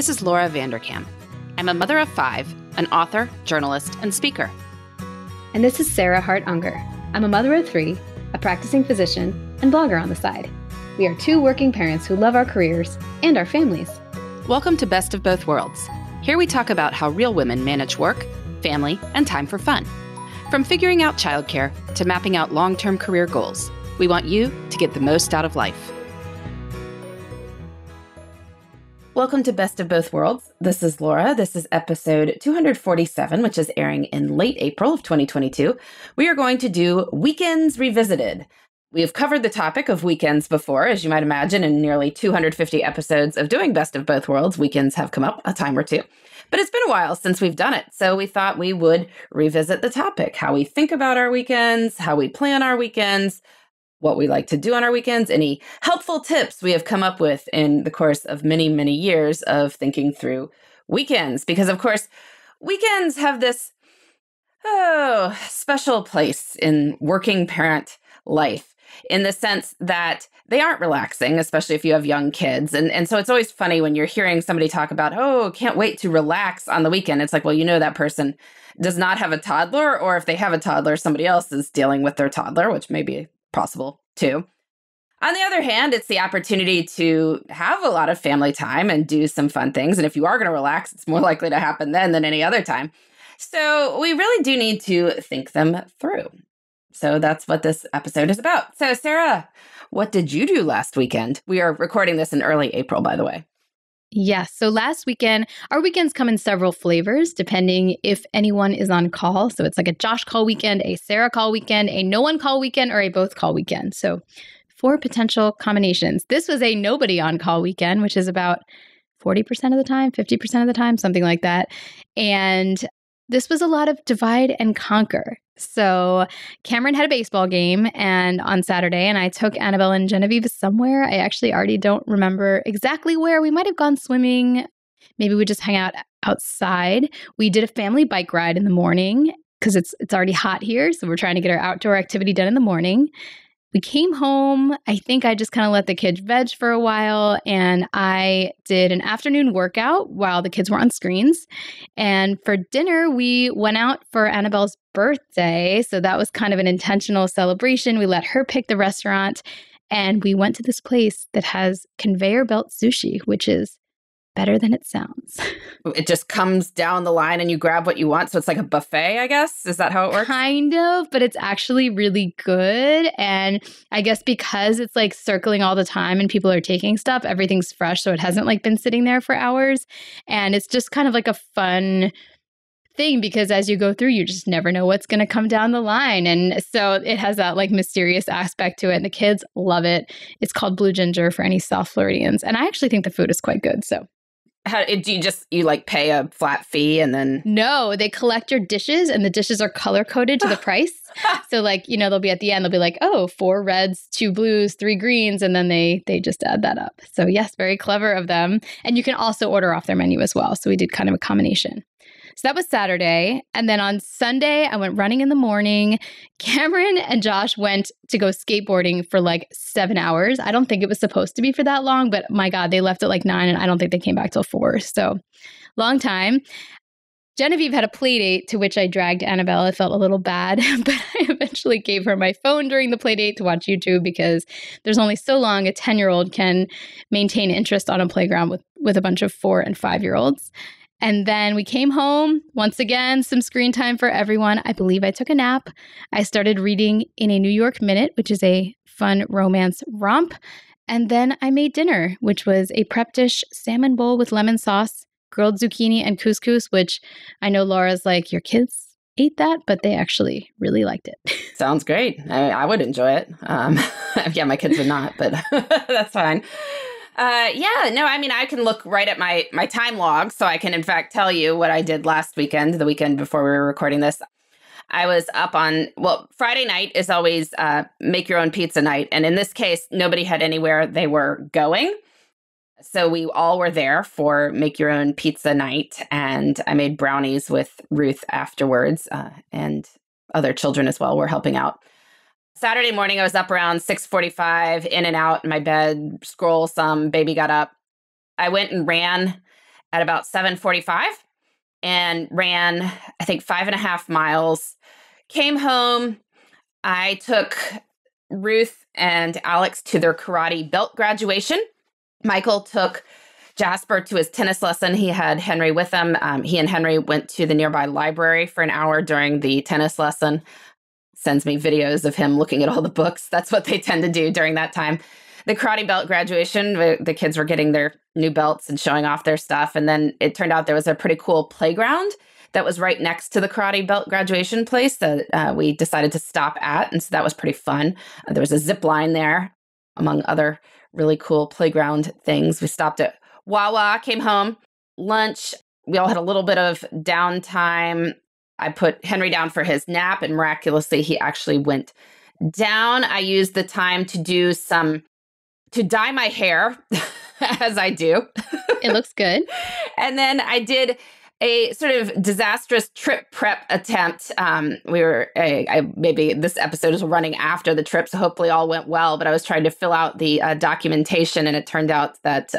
This is Laura Vanderkam. I'm a mother of 5, an author, journalist, and speaker. And this is Sarah Hart-Unger. I'm a mother of 3, a practicing physician, and blogger on the side. We are 2 working parents who love our careers and our families. Welcome to Best of Both Worlds. Here we talk about how real women manage work, family, and time for fun. From figuring out childcare to mapping out long-term career goals, we want you to get the most out of life. Welcome to Best of Both Worlds. This is Laura. This is episode 247, which is airing in late April of 2022. We are going to do Weekends Revisited. We have covered the topic of weekends before, as you might imagine, in nearly 250 episodes of doing Best of Both Worlds. Weekends have come up a time or two, but it's been a while since we've done it. So we thought we would revisit the topic, how we think about our weekends, how we plan our weekends, what we like to do on our weekends, any helpful tips we have come up with in the course of many, many years of thinking through weekends. Because, of course, weekends have this special place in working parent life in the sense that they aren't relaxing, especially if you have young kids. And so it's always funny when you're hearing somebody talk about, can't wait to relax on the weekend. It's like, well, that person does not have a toddler, or if they have a toddler, somebody else is dealing with their toddler, which may be possible too. On the other hand, it's the opportunity to have a lot of family time and do some fun things. And if you are going to relax, it's more likely to happen then than any other time. So we really do need to think them through. So that's what this episode is about. So Sarah, what did you do last weekend? We are recording this in early April, by the way. Yes. So last weekend, our weekends come in several flavors, depending if anyone is on call. So it's like a Josh call weekend, a Sarah call weekend, a no one call weekend, or a both call weekend. So 4 potential combinations. This was a nobody on call weekend, which is about 40% of the time, 50% of the time, something like that. And this was a lot of divide and conquer. So Cameron had a baseball game on Saturday, and I took Annabelle and Genevieve somewhere. I actually already don't remember exactly where. We might have gone swimming. Maybe we just hung out outside. We did a family bike ride in the morning because it's already hot here. So we're trying to get our outdoor activity done in the morning. We came home. I think I just kind of let the kids veg for a while, and I did an afternoon workout while the kids were on screens. And for dinner, we went out for Annabelle's birthday. So that was kind of an intentional celebration. We let her pick the restaurant, and we went to this place that has conveyor belt sushi, which is better than it sounds. It just comes down the line and you grab what you want. So it's like a buffet, I guess. Is that how it works? Kind of, but it's actually really good. And I guess because it's like circling all the time and people are taking stuff, everything's fresh. So it hasn't like been sitting there for hours. And it's just kind of like a fun thing because as you go through, you just never know what's going to come down the line. And so it has that like mysterious aspect to it. And the kids love it. It's called Blue Ginger for any South Floridians. And I actually think the food is quite good. So how do you like pay a flat fee and then? No, they collect your dishes and the dishes are color coded to the price. So like, they'll be at the end, they'll be like, 4 reds, 2 blues, 3 greens. And then they just add that up. So yes, very clever of them. And you can also order off their menu as well. So we did kind of a combination. So that was Saturday. And then on Sunday, I went running in the morning. Cameron and Josh went to go skateboarding for like 7 hours. I don't think it was supposed to be for that long, but my God, they left at like 9 and I don't think they came back till 4. So long time. Genevieve had a play date to which I dragged Annabelle. I felt a little bad, but I eventually gave her my phone during the play date to watch YouTube because there's only so long a 10-year-old can maintain interest on a playground with a bunch of 4 and 5-year-olds. And then we came home, once again, some screen time for everyone. I believe I took a nap. I started reading in a New York Minute, which is a fun romance romp. And then I made dinner, which was a prep dish salmon bowl with lemon sauce, grilled zucchini and couscous, which I know Laura's like, your kids ate that, but they actually really liked it. Sounds great. I would enjoy it. Yeah, my kids would not, but that's fine. I can look right at my time log, so I can in fact tell you what I did last weekend, the weekend before we were recording this. I was up on, Friday night is always make your own pizza night. And in this case, nobody had anywhere they were going. So we all were there for make your own pizza night. And I made brownies with Ruth afterwards, and other children as well were helping out. Saturday morning, I was up around 6:45, in and out in my bed, scroll some, baby got up. I went and ran at about 7:45 and ran, I think, 5.5 miles. Came home. I took Ruth and Alex to their karate belt graduation. Michael took Jasper to his tennis lesson. He had Henry with him. He and Henry went to the nearby library for an hour during the tennis lesson. Sends me videos of him looking at all the books. That's what they tend to do during that time. The karate belt graduation, the kids were getting their new belts and showing off their stuff. And then it turned out there was a pretty cool playground that was right next to the karate belt graduation place that we decided to stop at. And so that was pretty fun. There was a zip line there, among other really cool playground things. We stopped at Wawa, came home, lunch. We all had a little bit of downtime. I put Henry down for his nap, and miraculously, he actually went down. I used the time to dye my hair, as I do. It looks good. And then I did a sort of disastrous trip prep attempt. Maybe this episode is running after the trip, so hopefully all went well, but I was trying to fill out the documentation, and it turned out that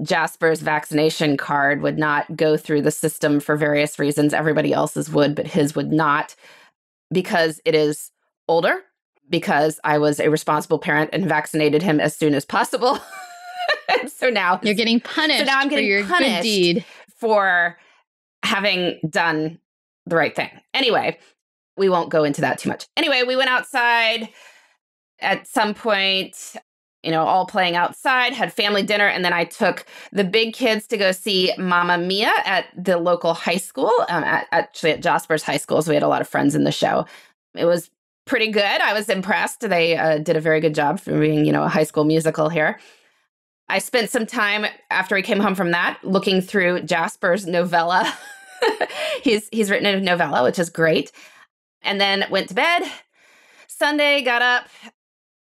Jasper's vaccination card would not go through the system for various reasons. Everybody else's would, but his would not, because it is older, because I was a responsible parent and vaccinated him as soon as possible. And so now you're getting punished. So now I'm getting punished good deed for having done the right thing. Anyway, we won't go into that too much. Anyway, we went outside at some point, all playing outside, had family dinner, and then I took the big kids to go see Mamma Mia at the local high school, actually at Jasper's high school, so we had a lot of friends in the show. It was pretty good. I was impressed. They did a very good job for being, a high school musical here. I spent some time after we came home from that looking through Jasper's novella. He's written a novella, which is great. And then went to bed. Sunday, got up,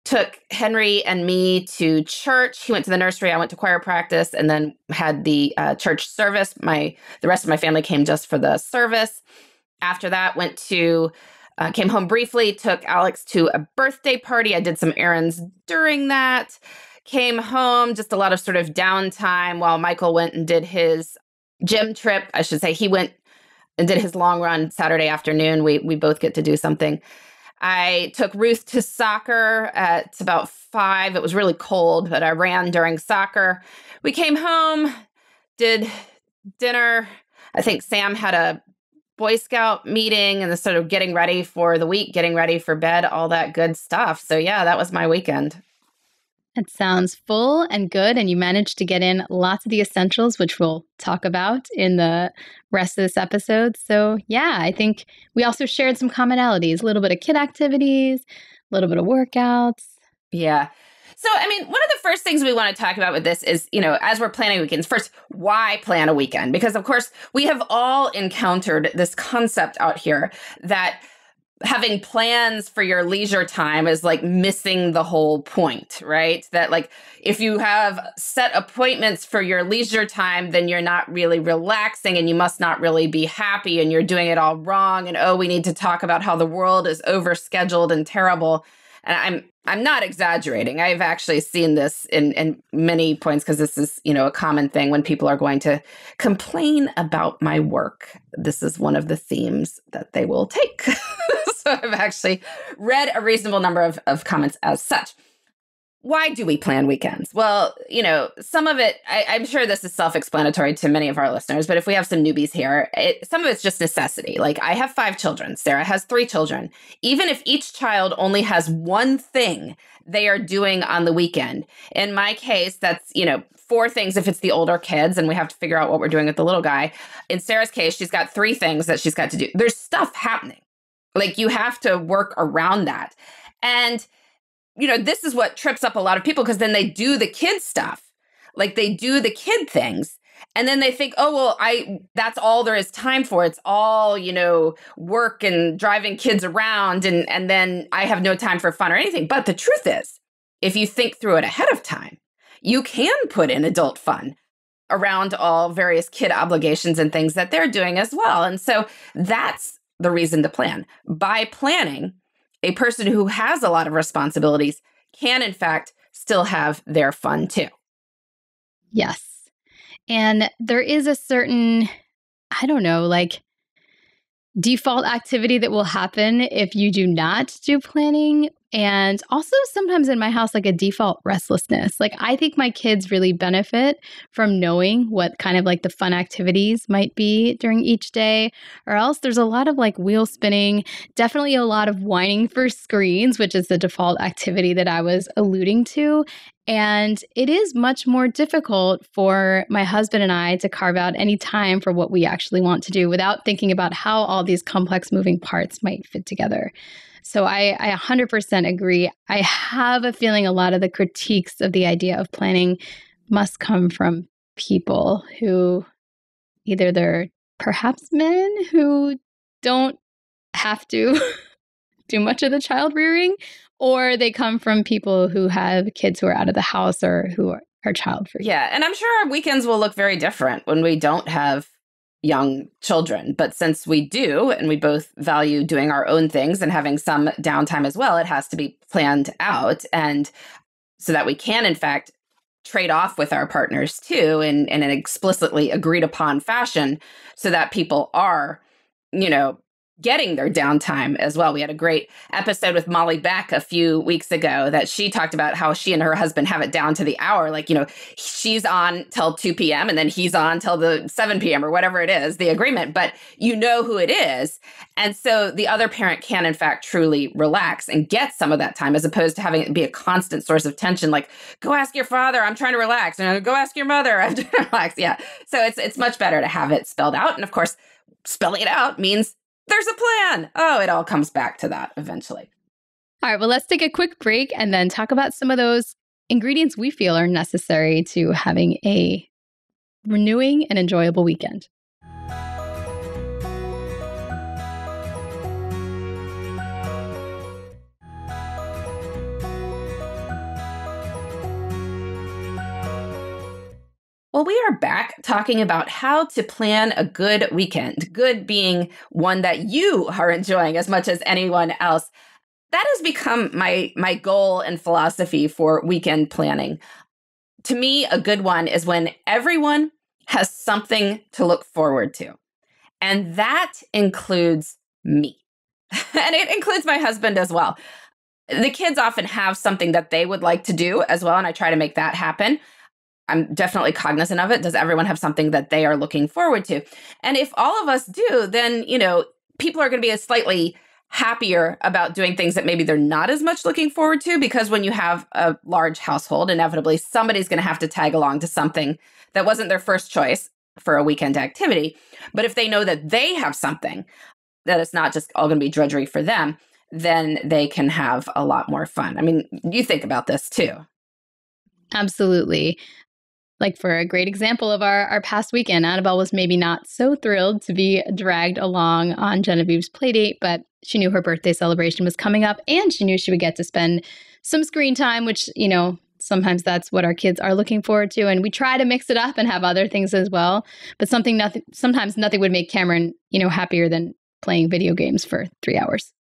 took Henry and me to church. He went to the nursery. I went to choir practice, and then had the church service. The rest of my family came just for the service. After that, came home briefly, took Alex to a birthday party. I did some errands during that. Came home, just a lot of sort of downtime while Michael went and did his gym trip. I should say he went and did his long run Saturday afternoon. We both get to do something. I took Ruth to soccer at about 5. It was really cold, but I ran during soccer. We came home, did dinner. I think Sam had a Boy Scout meeting and the sort of getting ready for the week, getting ready for bed, all that good stuff. So yeah, that was my weekend. It sounds full and good, and you managed to get in lots of the essentials, which we'll talk about in the rest of this episode. So yeah, I think we also shared some commonalities, a little bit of kid activities, a little bit of workouts. Yeah. So, one of the first things we want to talk about with this is, as we're planning weekends, first, why plan a weekend? Because, of course, we have all encountered this concept out here that having plans for your leisure time is like missing the whole point, right? That like if you have set appointments for your leisure time, then you're not really relaxing and you must not really be happy and you're doing it all wrong. And we need to talk about how the world is overscheduled and terrible. And I'm not exaggerating. I've actually seen this in many points because this is, a common thing when people are going to complain about my work. This is one of the themes that they will take. So I've actually read a reasonable number of comments as such. Why do we plan weekends? Well, some of it, I'm sure this is self-explanatory to many of our listeners, but if we have some newbies here, some of it's just necessity. Like I have 5 children. Sarah has 3 children. Even if each child only has one thing they are doing on the weekend, in my case, that's, 4 things if it's the older kids and we have to figure out what we're doing with the little guy. In Sarah's case, she's got 3 things that she's got to do. There's stuff happening. Like you have to work around that. And this is what trips up a lot of people because then they do the kid stuff. Like they do the kid things. And then they think, that's all there is time for. It's all, work and driving kids around. And then I have no time for fun or anything. But the truth is, if you think through it ahead of time, you can put in adult fun around all various kid obligations and things that they're doing as well. And so that's the reason to plan. By planning, a person who has a lot of responsibilities can, in fact, still have their fun too. Yes. And there is a certain, I don't know, like default activity that will happen if you do not do planning. And also sometimes in my house, like a default restlessness. Like I think my kids really benefit from knowing what kind of like the fun activities might be during each day, or else there's a lot of like wheel spinning, definitely a lot of whining for screens, which is the default activity that I was alluding to. And it is much more difficult for my husband and I to carve out any time for what we actually want to do without thinking about how all these complex moving parts might fit together. So I 100% agree. I have a feeling a lot of the critiques of the idea of planning must come from people who either they're perhaps men who don't have to do much of the child rearing, or they come from people who have kids who are out of the house or who are child free. Yeah. And I'm sure our weekends will look very different when we don't have young children. But since we do, and we both value doing our own things and having some downtime as well, it has to be planned out. And so that we can, in fact, trade off with our partners too in an explicitly agreed upon fashion so that people are, getting their downtime as well. We had a great episode with Molly Beck a few weeks ago that she talked about how she and her husband have it down to the hour. Like, she's on till 2 p.m. and then he's on till the 7 p.m. or whatever it is, the agreement, but you know who it is. And so the other parent can, in fact, truly relax and get some of that time as opposed to having it be a constant source of tension. Like, go ask your father, I'm trying to relax. And go ask your mother, I'm trying to relax. Yeah. So it's much better to have it spelled out. And of course, spelling it out means there's a plan. Oh, it all comes back to that eventually. All right, well, let's take a quick break and then talk about some of those ingredients we feel are necessary to having a renewing and enjoyable weekend. Well, we are back talking about how to plan a good weekend, good being one that you are enjoying as much as anyone else. That has become my goal and philosophy for weekend planning. To me, a good one is when everyone has something to look forward to. And that includes me. And it includes my husband as well. The kids often have something that they would like to do as well, and I try to make that happen. I'm definitely cognizant of it. Does everyone have something that they are looking forward to? And if all of us do, then, people are going to be slightly happier about doing things that maybe they're not as much looking forward to, because when you have a large household, inevitably somebody's going to have to tag along to something that wasn't their first choice for a weekend activity. But if they know that they have something, that it's not just all going to be drudgery for them, then they can have a lot more fun. I mean, you think about this too. Absolutely. Like for a great example of our past weekend, Annabelle was maybe not so thrilled to be dragged along on Genevieve's playdate, but she knew her birthday celebration was coming up and she knew she would get to spend some screen time, which, sometimes that's what our kids are looking forward to. And we try to mix it up and have other things as well. But sometimes nothing would make Cameron, happier than playing video games for 3 hours.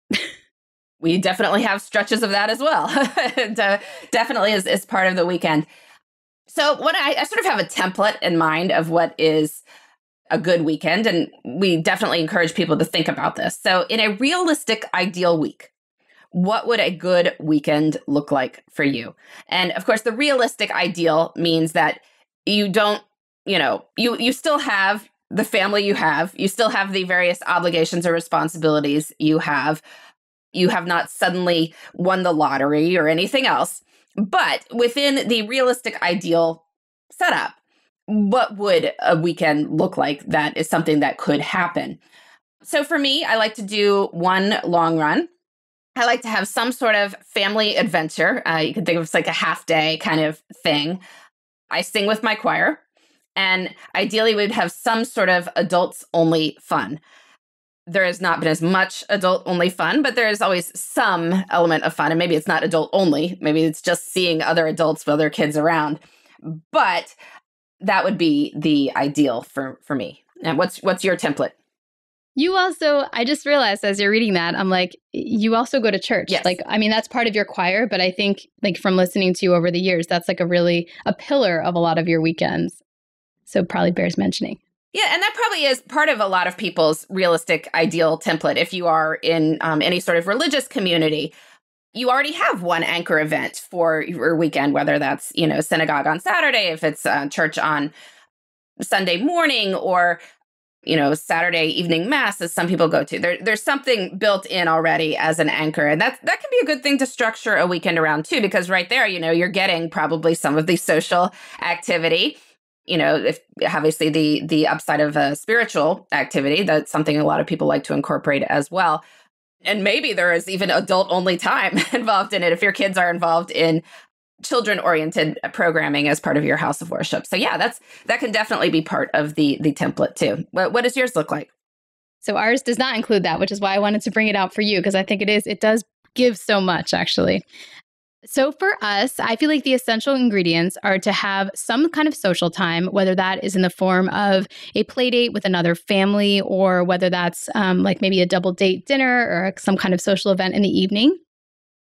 We definitely have stretches of that as well. It definitely is part of the weekend. So what I sort of have a template in mind of what is a good weekend, and we definitely encourage people to think about this. So in a realistic ideal week, what would a good weekend look like for you? And of course, the realistic ideal means that you don't, you still have the family you still have the various obligations or responsibilities you have not suddenly won the lottery or anything else. But within the realistic ideal setup, what would a weekend look like that is something that could happen? So for me, I like to do one long run. I like to have some sort of family adventure. You can think of it as like a half day kind of thing. I sing with my choir, and ideally we'd have some sort of adults only fun. There has not been as much adult-only fun, but there is always some element of fun. And maybe it's not adult-only. Maybe it's just seeing other adults with other kids around. But that would be the ideal for me. And what's your template? You also, I just realized as you're reading that, I'm like, you also go to church. Yes. Like, I mean, that's part of your choir, but I think like from listening to you over the years, that's like a pillar of a lot of your weekends. So probably bears mentioning. Yeah, and that probably is part of a lot of people's realistic ideal template. If you are in any sort of religious community, you already have one anchor event for your weekend, whether that's, synagogue on Saturday, if it's church on Sunday morning, or, Saturday evening mass, as some people go to. There's something built in already as an anchor. And that can be a good thing to structure a weekend around too, because right there, you're getting probably some of the social activity. If obviously the upside of a spiritual activity, that's something a lot of people like to incorporate as well. And maybe there is even adult only time involved in it if your kids are involved in children-oriented programming as part of your house of worship. So yeah, that can definitely be part of the template too. What does yours look like? So ours does not include that, which is why I wanted to bring it out for you, because I think it does give so much, actually. So for us, I feel like the essential ingredients are to have some kind of social time, whether that is in the form of a play date with another family, or whether that's like maybe a double date dinner or some kind of social event in the evening.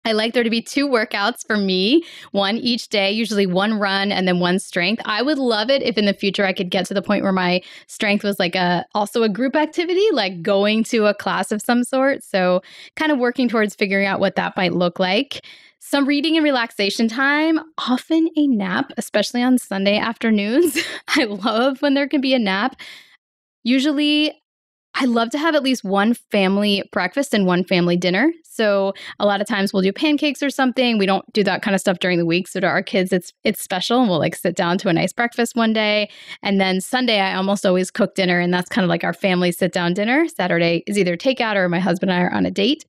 I like there to be 2 workouts for me, one each day, usually one run and then one strength. I would love it if in the future I could get to the point where my strength was like also a group activity, like going to a class of some sort. So kind of working towards figuring out what that might look like. Some reading and relaxation time, often a nap, especially on Sunday afternoons. I love when there can be a nap. Usually, I love to have at least one family breakfast and one family dinner. So a lot of times we'll do pancakes or something. We don't do that kind of stuff during the week. So to our kids, it's special. And we'll like sit down to a nice breakfast one day. And then Sunday, I almost always cook dinner. And that's kind of like our family sit down dinner. Saturday is either takeout or my husband and I are on a date.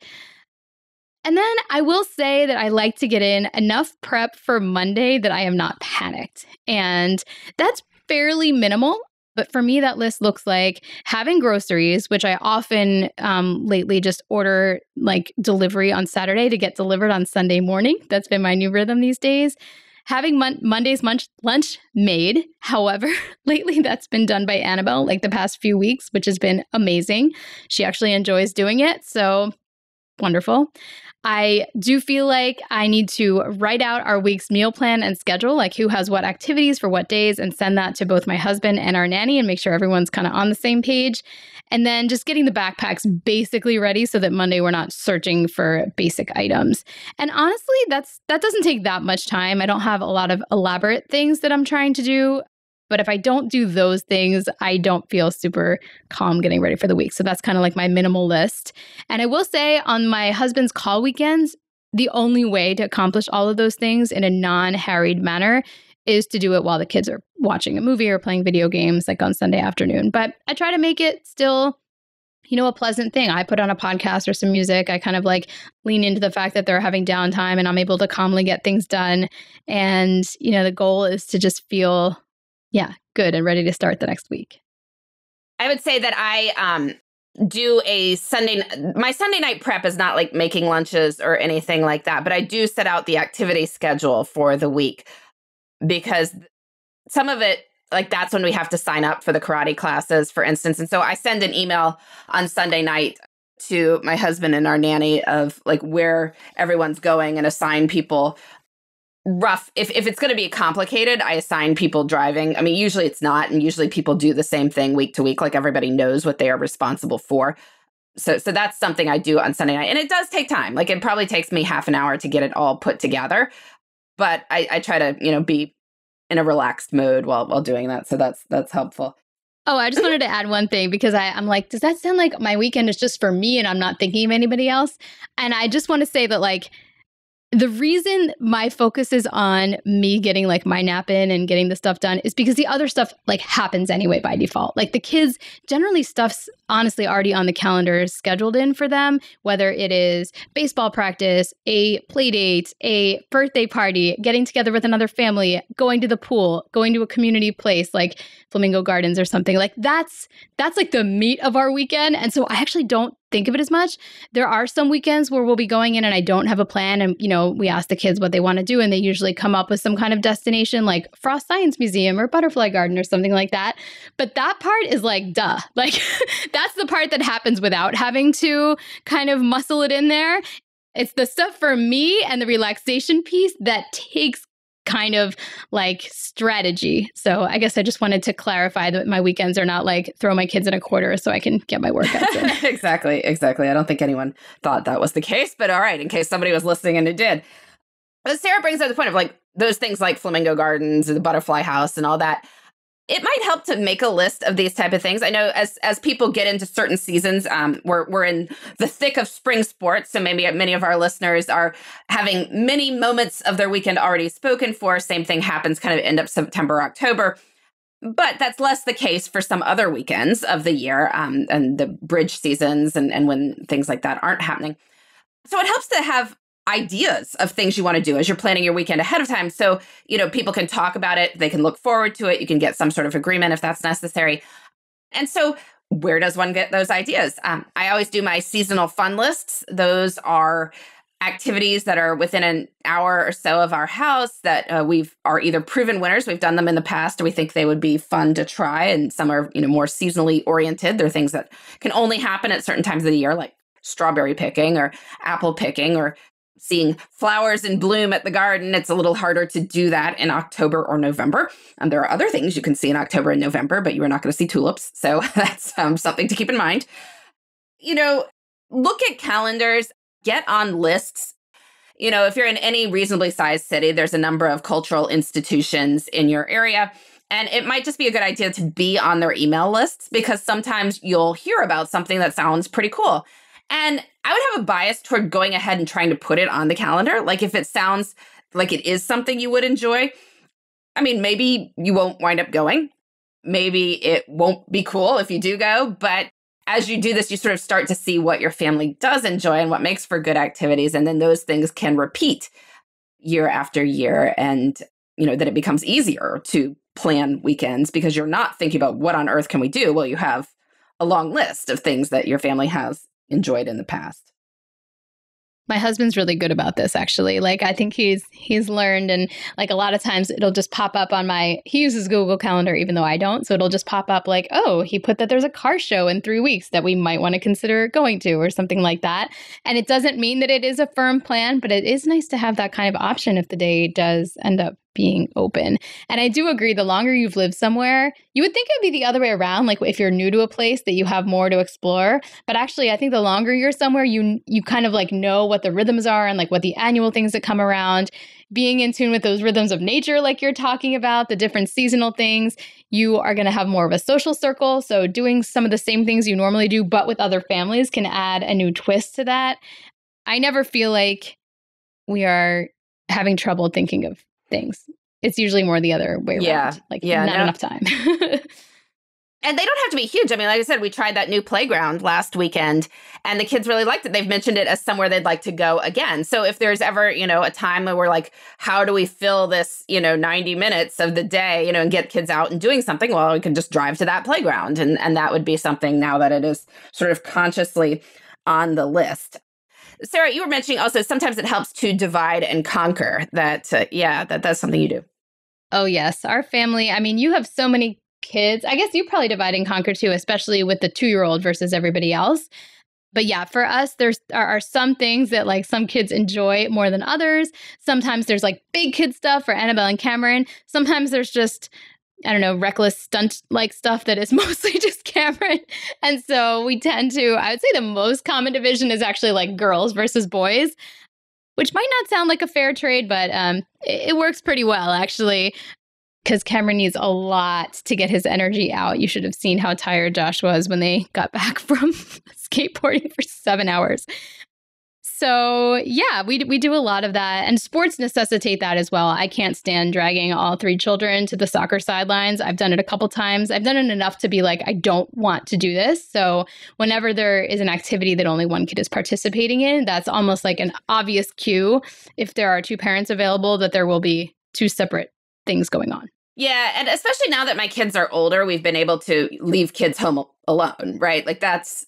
And then I will say that I like to get in enough prep for Monday that I am not panicked. And that's fairly minimal. But for me, that list looks like having groceries, which I often lately just order like delivery on Saturday to get delivered on Sunday morning. That's been my new rhythm these days. Having Monday's lunch made. However, lately that's been done by Annabelle like the past few weeks, which has been amazing. She actually enjoys doing it. So wonderful. I do feel like I need to write out our week's meal plan and schedule, like who has what activities for what days, and send that to both my husband and our nanny and make sure everyone's kind of on the same page. And then just getting the backpacks basically ready so that Monday we're not searching for basic items. And honestly, that doesn't take that much time. I don't have a lot of elaborate things that I'm trying to do. But if I don't do those things, I don't feel super calm getting ready for the week. So that's kind of like my minimal list. And I will say on my husband's call weekends, the only way to accomplish all of those things in a non-harried manner is to do it while the kids are watching a movie or playing video games like on Sunday afternoon. But I try to make it still, a pleasant thing. I put on a podcast or some music. I kind of like lean into the fact that they're having downtime and I'm able to calmly get things done. And, the goal is to just feel good and ready to start the next week. I would say that I do my Sunday night prep is not like making lunches or anything like that, but I do set out the activity schedule for the week because some of it, like that's when we have to sign up for the karate classes, for instance. And so I send an email on Sunday night to my husband and our nanny of like where everyone's going and assign people rough. If it's going to be complicated, I assign people driving. I mean, usually it's not. And usually people do the same thing week to week. Like everybody knows what they are responsible for. So that's something I do on Sunday night. And it does take time. Like it probably takes me half an hour to get it all put together. But I try to, be in a relaxed mode while doing that. So that's helpful. Oh, I just wanted to add one thing because I'm like, does that sound like my weekend is just for me and I'm not thinking of anybody else? And I just want to say that like, the reason my focus is on me getting like my nap in and getting the stuff done is because the other stuff like happens anyway by default. Like the kids, generally stuff's honestly already on the calendar scheduled in for them, whether it is baseball practice, a play date, a birthday party, getting together with another family, going to the pool, going to a community place like Flamingo Gardens or something. Like that's like the meat of our weekend. And so I actually don't think of it as much. There are some weekends where we'll be going in and I don't have a plan. And, we ask the kids what they want to do. And they usually come up with some kind of destination like Frost Science Museum or Butterfly Garden or something like that. But that part is like, duh. Like that's the part that happens without having to kind of muscle it in there. It's the stuff for me and the relaxation piece that takes kind of like strategy. So I guess I just wanted to clarify that my weekends are not like throw my kids in a quarter so I can get my workouts in. Exactly. I don't think anyone thought that was the case, but all right, in case somebody was listening and it did. But Sarah brings up the point of like those things like flamingo gardens or the butterfly house and all that. It might help to make a list of these type of things. I know as people get into certain seasons, we're in the thick of spring sports. So maybe many of our listeners are having many moments of their weekend already spoken for. Same thing happens kind of end up September, October. But that's less the case for some other weekends of the year and the bridge seasons and when things like that aren't happening. So it helps to have ideas of things you want to do as you're planning your weekend ahead of time. So, people can talk about it. They can look forward to it. You can get some sort of agreement if that's necessary. And so where does one get those ideas? I always do my seasonal fun lists. Those are activities that are within an hour or so of our house that are either proven winners. We've done them in the past, or we think they would be fun to try. And some are, more seasonally oriented. They're things that can only happen at certain times of the year, like strawberry picking or apple picking or seeing flowers in bloom at the garden. It's a little harder to do that in October or November. And there are other things you can see in October and November, but you are not going to see tulips. So that's something to keep in mind. Look at calendars, get on lists. If you're in any reasonably sized city, there's a number of cultural institutions in your area. And it might just be a good idea to be on their email lists because sometimes you'll hear about something that sounds pretty cool. And I would have a bias toward going ahead and trying to put it on the calendar. Like if it sounds like it is something you would enjoy, maybe you won't wind up going. Maybe it won't be cool if you do go. But as you do this, you sort of start to see what your family does enjoy and what makes for good activities. And then those things can repeat year after year. And, that it becomes easier to plan weekends because you're not thinking about what on earth can we do? Well, you have a long list of things that your family has enjoyed in the past. My husband's really good about this, actually. Like, I think he's learned, and like a lot of times it'll just pop up on he uses Google Calendar, even though I don't. So it'll just pop up like, oh, he put that there's a car show in 3 weeks that we might want to consider going to or something like that. And it doesn't mean that it is a firm plan, but it is nice to have that kind of option if the day does end up being open. And I do agree, the longer you've lived somewhere, you would think it would be the other way around. Like if you're new to a place that you have more to explore. But actually, I think the longer you're somewhere, you kind of like know what the rhythms are and like what the annual things that come around. Being in tune with those rhythms of nature, like you're talking about, the different seasonal things, you are going to have more of a social circle. So doing some of the same things you normally do, but with other families can add a new twist to that. I never feel like we are having trouble thinking of things. It's usually more the other way around. Not enough time. And they don't have to be huge. Like I said, we tried that new playground last weekend and the kids really liked it. They've mentioned it as somewhere they'd like to go again. So if there's ever, a time where we're like, how do we fill this, 90 minutes of the day, and get kids out and doing something? Well, we can just drive to that playground. And that would be something now that it is sort of consciously on the list. Sarah, you were mentioning also sometimes it helps to divide and conquer. That's something you do. Oh, yes. Our family, you have so many kids. I guess you probably divide and conquer too, especially with the 2-year-old versus everybody else. But yeah, for us, there are some things that like some kids enjoy more than others. Sometimes there's like big kid stuff for Annabelle and Cameron. Sometimes there's just, I don't know, reckless stunt like stuff that is mostly just Cameron. And so we tend to, I would say the most common division is actually like girls versus boys, which might not sound like a fair trade, but it works pretty well actually. Because Cameron needs a lot to get his energy out. You should have seen how tired Josh was when they got back from skateboarding for 7 hours. So yeah, we do a lot of that. And sports necessitate that as well. I can't stand dragging all 3 children to the soccer sidelines. I've done it a couple times. I've done it enough to be like, I don't want to do this. So whenever there is an activity that only one kid is participating in, that's almost like an obvious cue, if there are 2 parents available, that there will be 2 separate things going on. Yeah. And especially now that my kids are older, we've been able to leave kids home alone, right? Like that's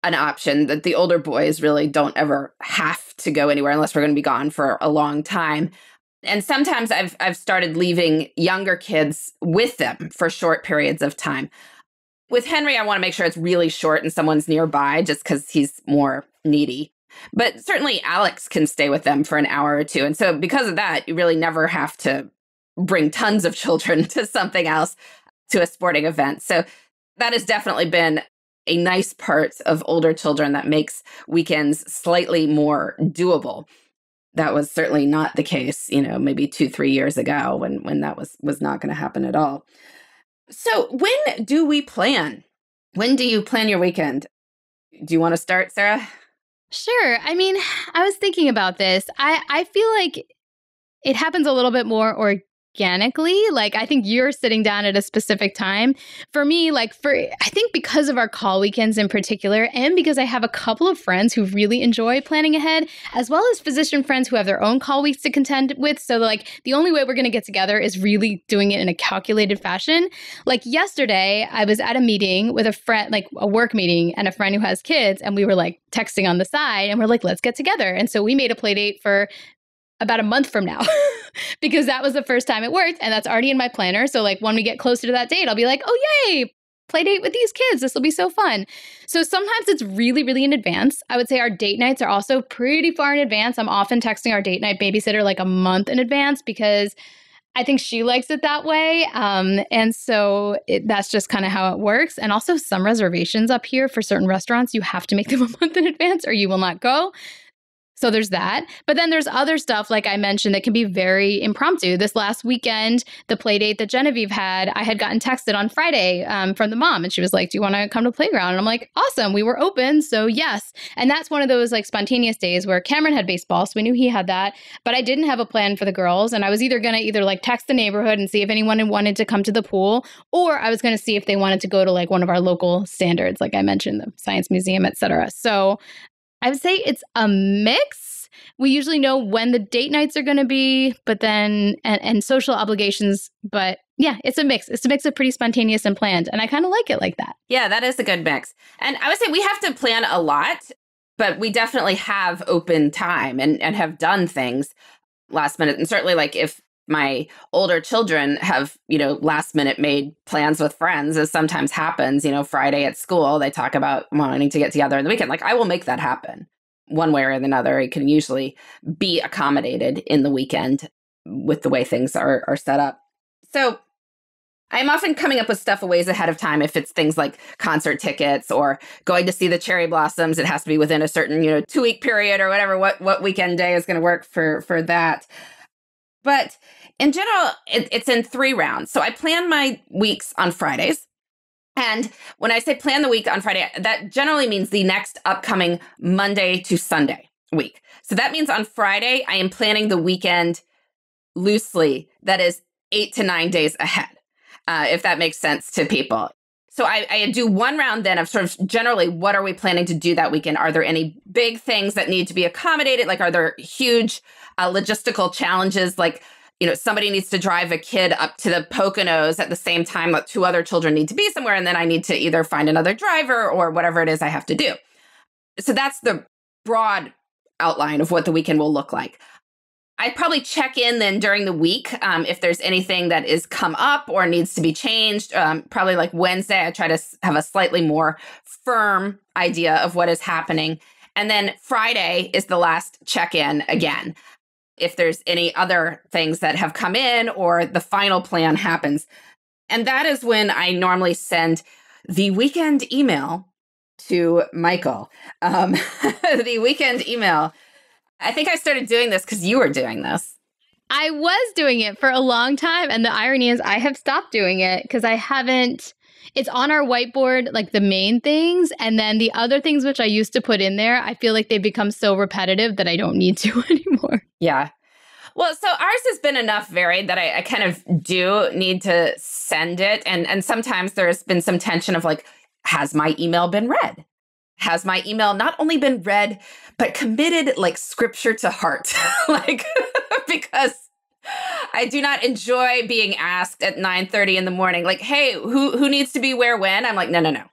an option that the older boys really don't ever have to go anywhere unless we're going to be gone for a long time. And sometimes I've started leaving younger kids with them for short periods of time. With Henry, I want to make sure it's really short and someone's nearby just because he's more needy. But certainly Alex can stay with them for an hour or two. And so because of that, you really never have to bring tons of children to something else, to a sporting event. So that has definitely been a nice part of older children that makes weekends slightly more doable. That was certainly not the case, maybe 2-3 years ago when that was not going to happen at all. So when do we plan? When do you plan your weekend? Do you want to start, Sarah? Sure. I mean, I was thinking about this. I feel like it happens a little bit more organically. Like, I think you're sitting down at a specific time. For me, I think because of our call weekends in particular, and because I have a couple of friends who really enjoy planning ahead, as well as physician friends who have their own call weeks to contend with. So the only way we're going to get together is really doing it in a calculated fashion. Like yesterday, I was at a meeting with a friend, like a work meeting, and a friend who has kids, and we were texting on the side, and we're like, let's get together. And so we made a play date for about a month from now because that was the first time it worked, and that's already in my planner. So when we get closer to that date, I'll be like, oh, yay, play date with these kids. This will be so fun. So sometimes it's really, really in advance. I would say our date nights are also pretty far in advance. I'm often texting our date night babysitter a month in advance because I think she likes it that way. And so that's just kind of how it works. And also some reservations up here for certain restaurants, you have to make them a month in advance or you will not go. So there's that. But then there's other stuff, like I mentioned, that can be very impromptu. This last weekend, the play date that Genevieve had, I had gotten texted on Friday from the mom. And she was like, do you want to come to playground? And I'm like, awesome. We were open. So yes. And that's one of those spontaneous days where Cameron had baseball. So we knew he had that. But I didn't have a plan for the girls. And I was either going to text the neighborhood and see if anyone wanted to come to the pool, or I was going to see if they wanted to go to one of our local standards, like I mentioned, the Science Museum, et cetera. So I would say it's a mix. We usually know when the date nights are going to be, but then, and social obligations. But yeah, it's a mix. It's a mix of pretty spontaneous and planned. And I kind of like it like that. Yeah, that is a good mix. And I would say we have to plan a lot, but we definitely have open time and have done things last minute. And certainly if my older children have, last minute made plans with friends, as sometimes happens, Friday at school, they talk about wanting to get together in the weekend. I will make that happen one way or another. It can usually be accommodated in the weekend with the way things are set up. So I'm often coming up with stuff a ways ahead of time. If it's things like concert tickets or going to see the cherry blossoms, it has to be within a certain, 2-week period or whatever, what weekend day is going to work for that. But in general, it's in 3 rounds. So I plan my weeks on Fridays. And when I say plan the week on Friday, that generally means the next upcoming Monday to Sunday week. So that means on Friday, I am planning the weekend loosely. That is 8 to 9 days ahead, if that makes sense to people. So I do one round then of sort of generally, what are we planning to do that weekend? Are there any big things that need to be accommodated? Are there huge logistical challenges? Somebody needs to drive a kid up to the Poconos at the same time that 2 other children need to be somewhere. And then I need to either find another driver or whatever it is I have to do. So that's the broad outline of what the weekend will look like. I probably check in then during the week if there's anything that is come up or needs to be changed. Probably Wednesday, I try to have a slightly more firm idea of what is happening. And then Friday is the last check-in again, if there's any other things that have come in or the final plan happens. And that is when I normally send the weekend email to Michael. The weekend email. I think I started doing this because you were doing this. I was doing it for a long time. And the irony is I have stopped doing it because I haven't. It's on our whiteboard, the main things. And then the other things which I used to put in there, I feel like they've become so repetitive that I don't need to anymore. Yeah. Well, so ours has been enough varied that I kind of do need to send it. And sometimes there's been some tension of has my email been read? Has my email not only been read, but committed scripture to heart? Because I do not enjoy being asked at 9:30 in the morning, hey, who needs to be where when? I'm no.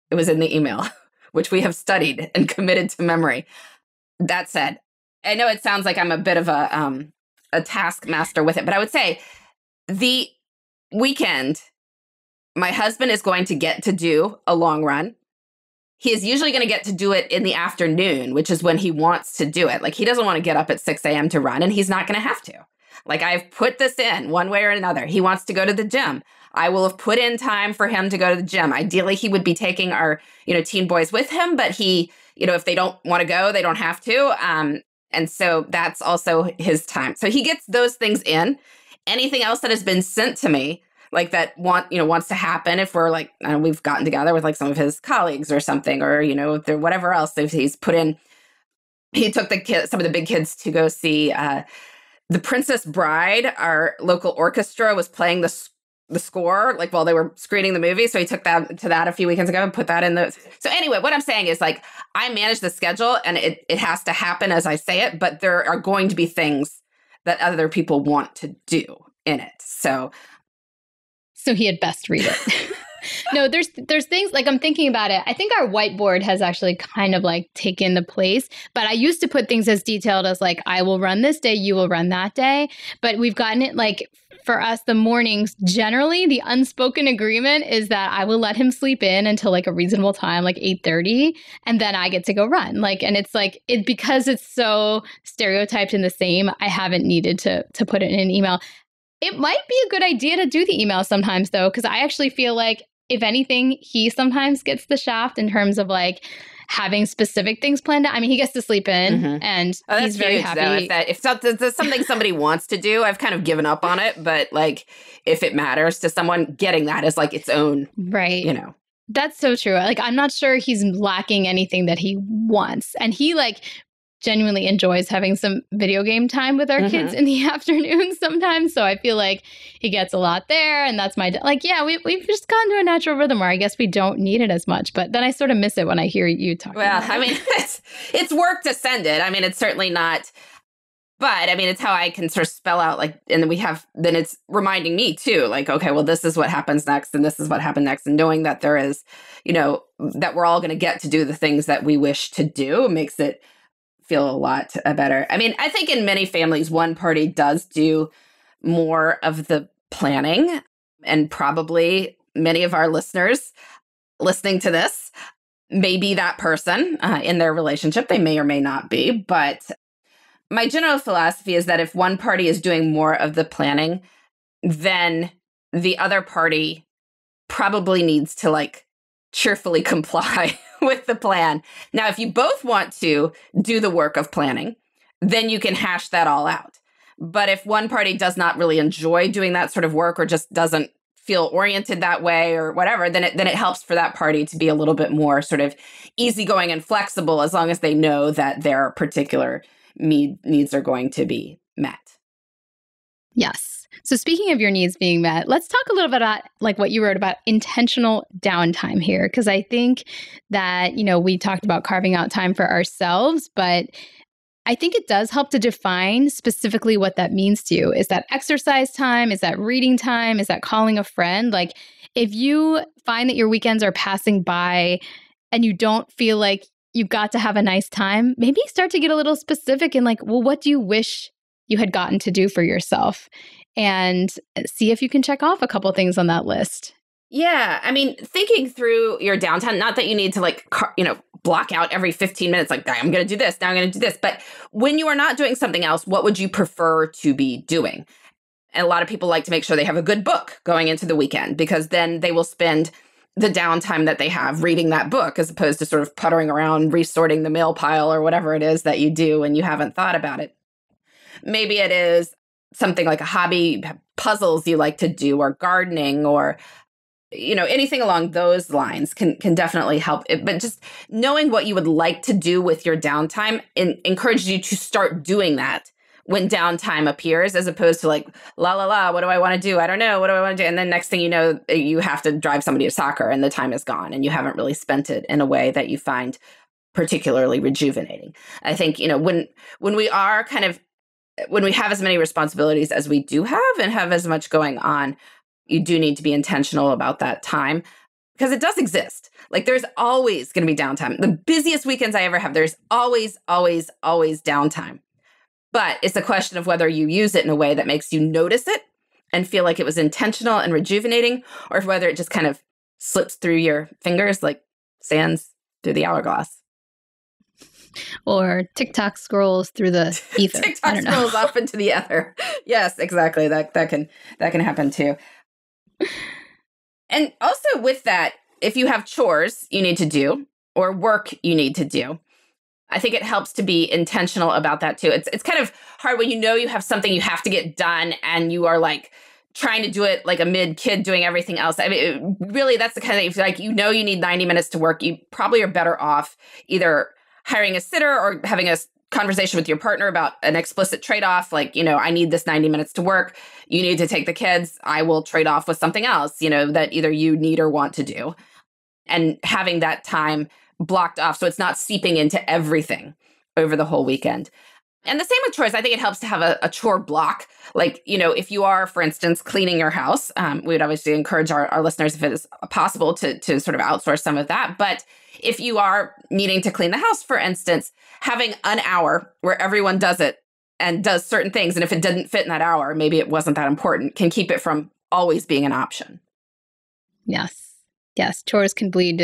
It was in the email, which we have studied and committed to memory. That said, I know it sounds like I'm a bit of a taskmaster with it, but I would say the weekend, my husband is going to get to do a long run. he is usually going to get to do it in the afternoon, which is when he wants to do it. Like, he doesn't want to get up at 6 a.m. to run, and he's not going to have to. Like, I've put this in one way or another. He wants to go to the gym. I will have put in time for him to go to the gym. Ideally, he would be taking our, teen boys with him, but he, if they don't want to go, they don't have to. And so that's also his time. So he gets those things in. Anything else that has been sent to me, like that wants to happen, if we're like, we've gotten together with like some of his colleagues or something, or, whatever else, if he's put in, he took some of the big kids to go see The Princess Bride. Our local orchestra was playing the score, like while they were screening the movie. So he took that to that a few weekends ago and put that in the. So anyway, what I'm saying is, like, I manage the schedule, and it has to happen as I say it, but there are going to be things that other people want to do in it. So he had best read it. No, there's things, like, I'm thinking about it. I think our whiteboard has actually kind of like taken the place, but I used to put things as detailed as like, I will run this day, you will run that day. But we've gotten it, like, for us, the mornings, generally the unspoken agreement is that I will let him sleep in until like a reasonable time, like 8:30, and then I get to go run. Like, and it's like, because it's so stereotyped and the same, I haven't needed to put it in an email. It might be a good idea to do the email sometimes, though, because I actually feel like, if anything, he sometimes gets the shaft in terms of like having specific things planned out. I mean, he gets to sleep in, and he's very huge, happy. Though, if that's something somebody wants to do, I've kind of given up on it. But like, if it matters to someone, getting that is like its own, right? That's so true. Like, I'm not sure he's lacking anything that he wants, and he like genuinely enjoys having some video game time with our kids in the afternoon sometimes. So I feel like he gets a lot there, and that's we've just gone to a natural rhythm where I guess we don't need it as much. But then I sort of miss it when I hear you talking. Well, I mean, it's work to send it. I mean, it's certainly not, but I mean, it's how I can sort of spell out, like, and then it's reminding me too, like, okay, well, this is what happens next, and this is what happened next, and knowing that there is, that we're all going to get to do the things that we wish to do makes it feel a lot better. I mean, I think in many families, one party does do more of the planning, and probably many of our listeners listening to this may be that person in their relationship. They may or may not be, but my general philosophy is that if one party is doing more of the planning, then the other party probably needs to like cheerfully comply with the plan. Now, if you both want to do the work of planning, then you can hash that all out. But if one party does not really enjoy doing that sort of work, or just doesn't feel oriented that way or whatever, then it helps for that party to be a little bit more sort of easygoing and flexible, as long as they know that their particular needs are going to be met. Yes. So speaking of your needs being met, let's talk a little bit about like what you wrote about intentional downtime here. Because I think that, we talked about carving out time for ourselves, but I think it does help to define specifically what that means to you. Is that exercise time? Is that reading time? Is that calling a friend? Like, if you find that your weekends are passing by and you don't feel like you got to have a nice time, maybe start to get a little specific and like, well, what do you wish you had gotten to do for yourself? And see if you can check off a couple things on that list. Yeah. I mean, thinking through your downtime, not that you need to like, block out every 15 minutes, like, I'm going to do this, now I'm going to do this. But when you are not doing something else, what would you prefer to be doing? And a lot of people like to make sure they have a good book going into the weekend, because then they will spend the downtime that they have reading that book, as opposed to sort of puttering around, resorting the mail pile or whatever it is that you do when you haven't thought about it. Maybe it is something like a hobby, puzzles you like to do, or gardening, or anything along those lines can definitely help. But just knowing what you would like to do with your downtime encourages you to start doing that when downtime appears, as opposed to like, la, la, la, what do I want to do? I don't know. What do I want to do? And then next thing you know, you have to drive somebody to soccer and the time is gone and you haven't really spent it in a way that you find particularly rejuvenating. I think, when we are when we have as many responsibilities as we do have and have as much going on, you do need to be intentional about that time, because it does exist. Like, there's always going to be downtime. The busiest weekends I ever have, there's always, always, always downtime. But it's a question of whether you use it in a way that makes you notice it and feel like it was intentional and rejuvenating, or whether it just kind of slips through your fingers like sands through the hourglass. Or TikTok scrolls through the ether. TikTok scrolls off into the ether. Yes, exactly. That can happen too. And also with that, if you have chores you need to do or work you need to do, I think it helps to be intentional about that too. It's kind of hard when you know you have something you have to get done and you are like trying to do it like a mid-kid doing everything else. I mean, really, that's the kind of thing, if like, you need 90 minutes to work, you probably are better off either hiring a sitter or having a conversation with your partner about an explicit trade-off. Like, I need this 90 minutes to work. You need to take the kids. I will trade off with something else, that either you need or want to do. And having that time blocked off so it's not seeping into everything over the whole weekend. And the same with chores. I think it helps to have a chore block. Like, if you are, for instance, cleaning your house, we would obviously encourage our listeners, if it is possible, to sort of outsource some of that. But if you are needing to clean the house, for instance, having an hour where everyone does it and does certain things, and if it didn't fit in that hour, maybe it wasn't that important, can keep it from always being an option. Yes. Chores can bleed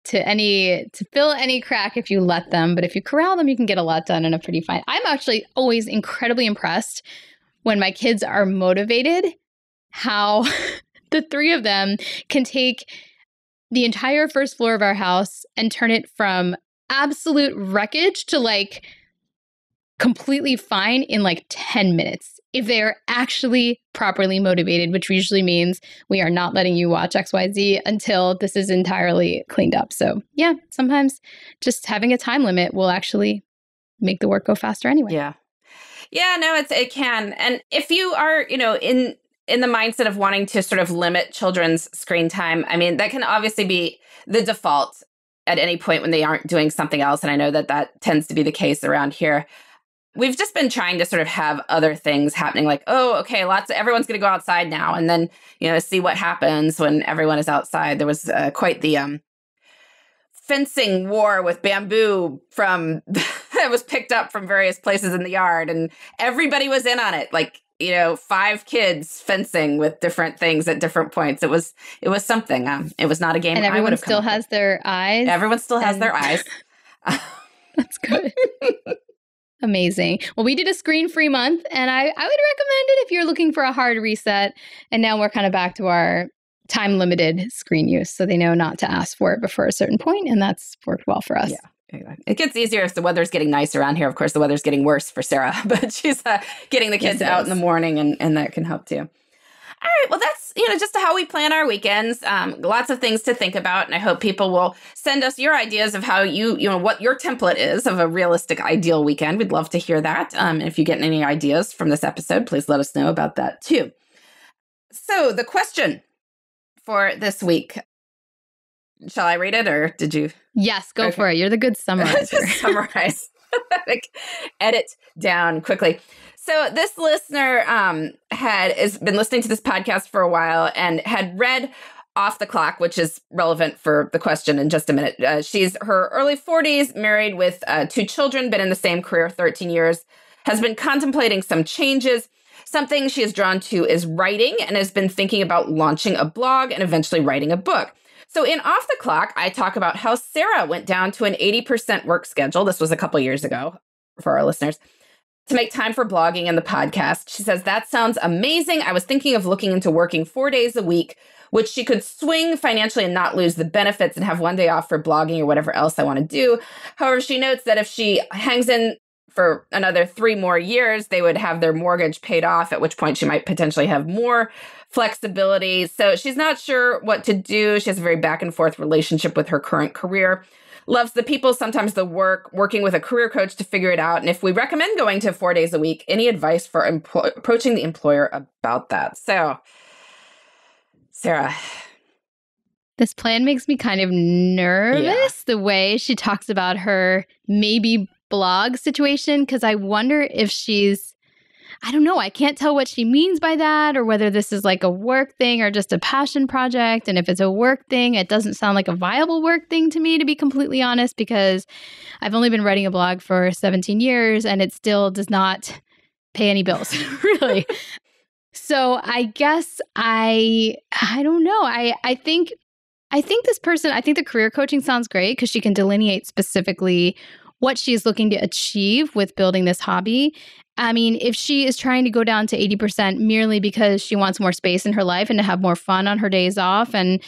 to fill any crack if you let them. But if you corral them, you can get a lot done in a pretty fine. I'm actually always incredibly impressed when my kids are motivated, how the three of them can take the entire first floor of our house and turn it from absolute wreckage to like completely fine in like 10 minutes. If they are actually properly motivated, which usually means we are not letting you watch XYZ until this is entirely cleaned up. So yeah, sometimes just having a time limit will actually make the work go faster anyway. Yeah. No, it can. And if you are, in the mindset of wanting to sort of limit children's screen time, I mean, that can obviously be the default at any point when they aren't doing something else. And I know that tends to be the case around here. We've just been trying to sort of have other things happening, like, oh, okay, everyone's going to go outside now, and then, see what happens when everyone is outside. There was quite the fencing war with bamboo that was picked up from various places in the yard, and everybody was in on it. Like, 5 kids fencing with different things at different points. It was something. It was not a game. And everyone still has their eyes. Everyone still has their eyes. That's good. Amazing. Well, we did a screen-free month, and I would recommend it if you're looking for a hard reset. And now we're kind of back to our time-limited screen use, so they know not to ask for it before a certain point, and that's worked well for us. Yeah. Exactly. It gets easier if the weather's getting nice around here. Of course, the weather's getting worse for Sarah, but she's getting the kids out in the morning, and that can help too. All right. Well, that's, just how we plan our weekends. Lots of things to think about. And I hope people will send us your ideas of how what your template is of a realistic, ideal weekend. We'd love to hear that. If you get any ideas from this episode, please let us know about that too. So the question for this week, shall I read it or did you? Yes, go for it. You're the good summarizer. Just summarize. Edit down quickly. So this listener has been listening to this podcast for a while and had read Off the Clock, which is relevant for the question in just a minute. She's her early 40s, married with 2 children, been in the same career 13 years, has been contemplating some changes. Something she is drawn to is writing and has been thinking about launching a blog and eventually writing a book. So in Off the Clock, I talk about how Sarah went down to an 80% work schedule. This was a couple years ago for our listeners, to make time for blogging and the podcast. She says, that sounds amazing. I was thinking of looking into working 4 days a week, which she could swing financially and not lose the benefits and have one day off for blogging or whatever else I want to do. However, she notes that if she hangs in for another 3 more years, they would have their mortgage paid off, at which point she might potentially have more flexibility. So she's not sure what to do. She has a very back and forth relationship with her current career. Loves the people, sometimes the work, working with a career coach to figure it out. And if we recommend going to 4 days a week, any advice for approaching the employer about that? So, Sarah. This plan makes me kind of nervous, the way she talks about her maybe blog situation, because I wonder if she's, I don't know, I can't tell what she means by that, or whether this is like a work thing or just a passion project. And if it's a work thing, it doesn't sound like a viable work thing to me, to be completely honest, because I've only been writing a blog for 17 years and it still does not pay any bills, really. So I guess I don't know. I think I think the career coaching sounds great because she can delineate specifically what she's looking to achieve with building this hobby. I mean, if she is trying to go down to 80% merely because she wants more space in her life and to have more fun on her days off, and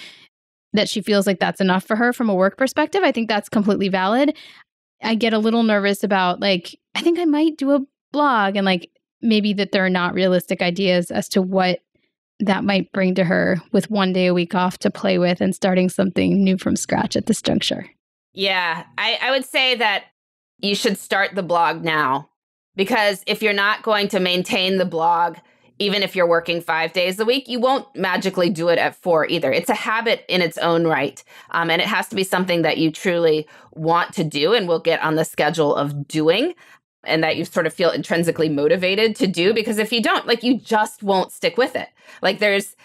that she feels like that's enough for her from a work perspective, I think that's completely valid. I get a little nervous about like, I think I might do a blog, and like maybe that there are not realistic ideas as to what that might bring to her with one day a week off to play with and starting something new from scratch at this juncture. Yeah, I would say that you should start the blog now, because if you're not going to maintain the blog, even if you're working 5 days a week, you won't magically do it at 4 either. It's a habit in its own right. And it has to be something that you truly want to do and will get on the schedule of doing, and that you sort of feel intrinsically motivated to do. Because if you don't, like, you just won't stick with it. Like there's,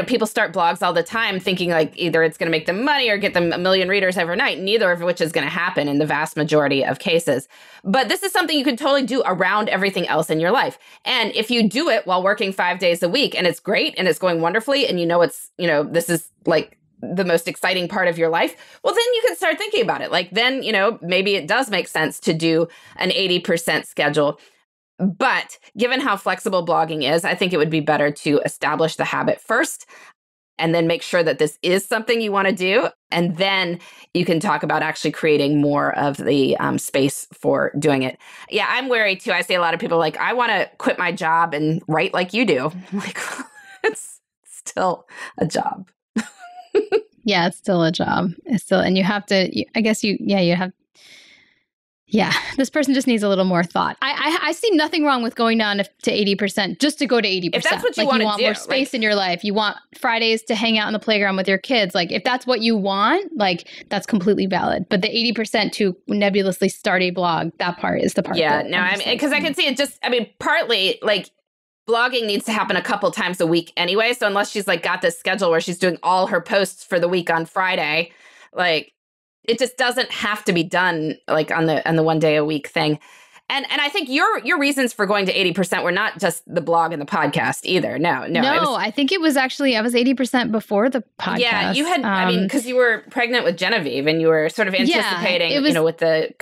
people start blogs all the time thinking like either it's going to make them money or get them a million readers overnight, neither of which is going to happen in the vast majority of cases. But this is something you can totally do around everything else in your life. And if you do it while working 5 days a week and it's great and it's going wonderfully and it's, this is like the most exciting part of your life, well, then you can start thinking about it. Like then, maybe it does make sense to do an 80% schedule. But given how flexible blogging is, I think it would be better to establish the habit first and then make sure that this is something you want to do. And then you can talk about actually creating more of the space for doing it. Yeah, I'm wary too. I see a lot of people like, I want to quit my job and write like you do. I'm like, it's still a job. Yeah, it's still a job. And you have to, I guess you have. Yeah, this person just needs a little more thought. I see nothing wrong with going down to 80%, just to go to 80%. If that's what you want to do. More space in your life. You want Fridays to hang out on the playground with your kids. Like if that's what you want, like that's completely valid. But the 80% to nebulously start a blog, that part is the part. Yeah, no, I mean, because I can see it partly like blogging needs to happen a couple times a week anyway. So unless she's like got this schedule where she's doing all her posts for the week on Friday, like it just doesn't have to be done like on the 1 day a week thing. And I think your reasons for going to 80% were not just the blog and the podcast either. No, I think it was actually, I was 80% before the podcast. Yeah, you had, because you were pregnant with Genevieve and you were sort of anticipating, with the...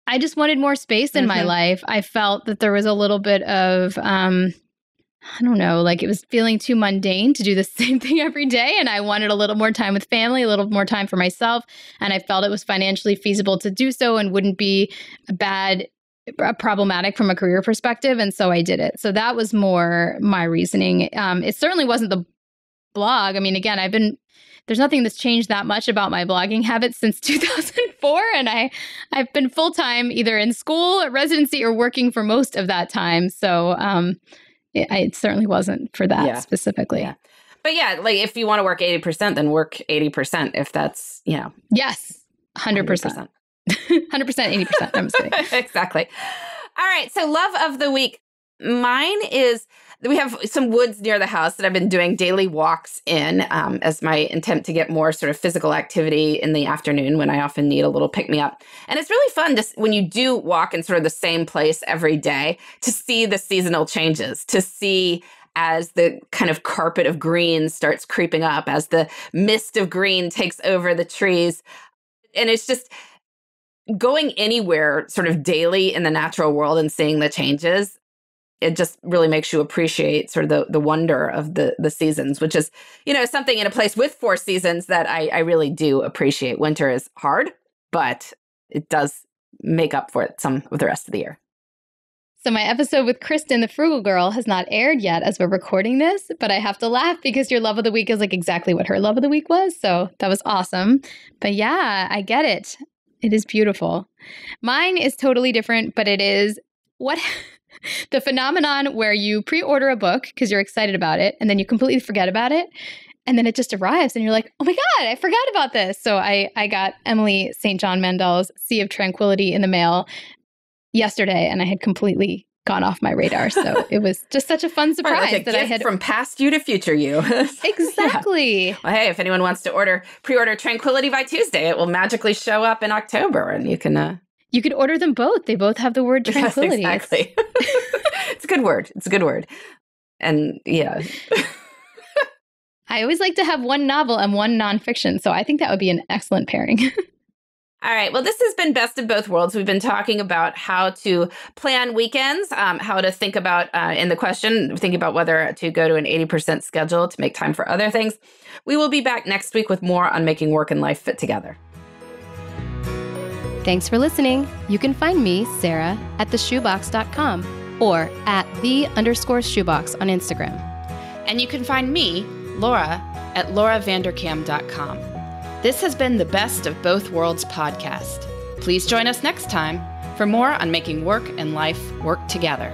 I just wanted more space in my life. I felt that there was a little bit of... I don't know, like it was feeling too mundane to do the same thing every day. And I wanted a little more time with family, a little more time for myself. And I felt it was financially feasible to do so and wouldn't be problematic from a career perspective. And so I did it. So that was more my reasoning. It certainly wasn't the blog. I mean, again, there's nothing that's changed that much about my blogging habits since 2004. And I've been full-time either in school, residency, or working for most of that time. So, it certainly wasn't for that specifically. Yeah. But yeah, like if you want to work 80%, then work 80% if that's, Yes, 100%. 100%, 80%. I'm just kidding. Exactly. All right. So love of the week. Mine is, we have some woods near the house that I've been doing daily walks in as my attempt to get more sort of physical activity in the afternoon when I often need a little pick-me-up. And it's really fun when you do walk in sort of the same place every day to see the seasonal changes, to see as the kind of carpet of green starts creeping up, as the mist of green takes over the trees. And it's just going anywhere sort of daily in the natural world and seeing the changes. It just really makes you appreciate sort of the wonder of the seasons, which is, something in a place with 4 seasons that I really do appreciate. Winter is hard, but it does make up for it some of the rest of the year. So my episode with Kristen, the Frugal Girl, has not aired yet as we're recording this, but I have to laugh because your love of the week is like exactly what her love of the week was. So that was awesome. But yeah, I get it. It is beautiful. Mine is totally different, but it is the phenomenon where you pre-order a book because you're excited about it and then you completely forget about it. And then it just arrives and you're like, oh my God, I forgot about this. So I got Emily St. John Mandel's Sea of Tranquility in the mail yesterday and I had completely gone off my radar. So it was just such a fun surprise like that I had from past you to future you. Exactly. Yeah. Well, hey, if anyone wants to pre-order Tranquility by Tuesday, it will magically show up in October and you can... You could order them both. They both have the word tranquility. Yes, exactly. It's a good word. And yeah. I always like to have one novel and one nonfiction. So I think that would be an excellent pairing. All right. Well, this has been Best of Both Worlds. We've been talking about how to plan weekends, how to think about, in the question, think about whether to go to an 80% schedule to make time for other things. We will be back next week with more on making work and life fit together. Thanks for listening. You can find me, Sarah, at theshoebox.com or at @the_shoebox on Instagram. And you can find me, Laura, at lauravanderkam.com. This has been the Best of Both Worlds podcast. Please join us next time for more on making work and life work together.